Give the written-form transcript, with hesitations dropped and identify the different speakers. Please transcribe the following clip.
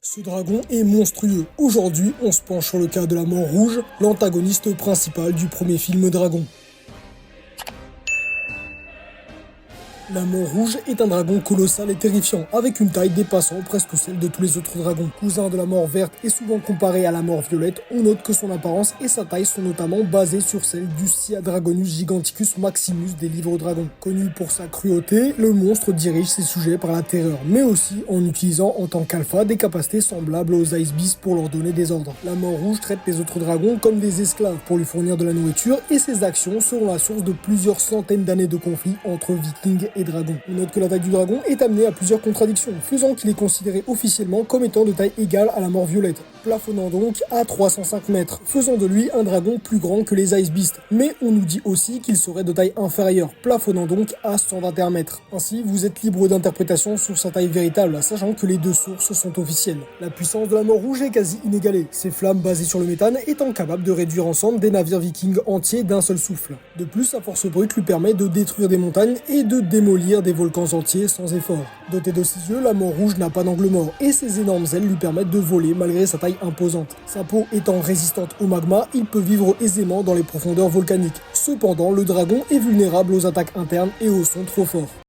Speaker 1: Ce dragon est monstrueux. Aujourd'hui, on se penche sur le cas de la Mort Rouge, l'antagoniste principal du premier film Dragon. La Mort Rouge est un dragon colossal et terrifiant, avec une taille dépassant presque celle de tous les autres dragons. Cousin de la Mort Verte et souvent comparé à la Mort Violette, on note que son apparence et sa taille sont notamment basées sur celles du Sciadragonus giganticus maximus des livres dragons. Connu pour sa cruauté, le monstre dirige ses sujets par la terreur, mais aussi en utilisant en tant qu'alpha des capacités semblables aux Ice Beasts pour leur donner des ordres. La Mort Rouge traite les autres dragons comme des esclaves pour lui fournir de la nourriture et ses actions seront la source de plusieurs centaines d'années de conflits entre vikings et dragons. On note que l'attaque du dragon est amenée à plusieurs contradictions, faisant qu'il est considéré officiellement comme étant de taille égale à la Mort Violette, plafonnant donc à 305 mètres, faisant de lui un dragon plus grand que les Ice Beasts. Mais on nous dit aussi qu'il serait de taille inférieure, plafonnant donc à 121 mètres. Ainsi, vous êtes libre d'interprétation sur sa taille véritable, sachant que les deux sources sont officielles. La puissance de la Mort Rouge est quasi inégalée, ses flammes basées sur le méthane étant capables de réduire ensemble des navires vikings entiers d'un seul souffle. De plus, sa force brute lui permet de détruire des montagnes et de démolir des volcans entiers sans effort. Doté de 6 yeux, la Mort Rouge n'a pas d'angle mort et ses énormes ailes lui permettent de voler malgré sa taille imposante. Sa peau étant résistante au magma, il peut vivre aisément dans les profondeurs volcaniques. Cependant, le dragon est vulnérable aux attaques internes et aux sons trop forts.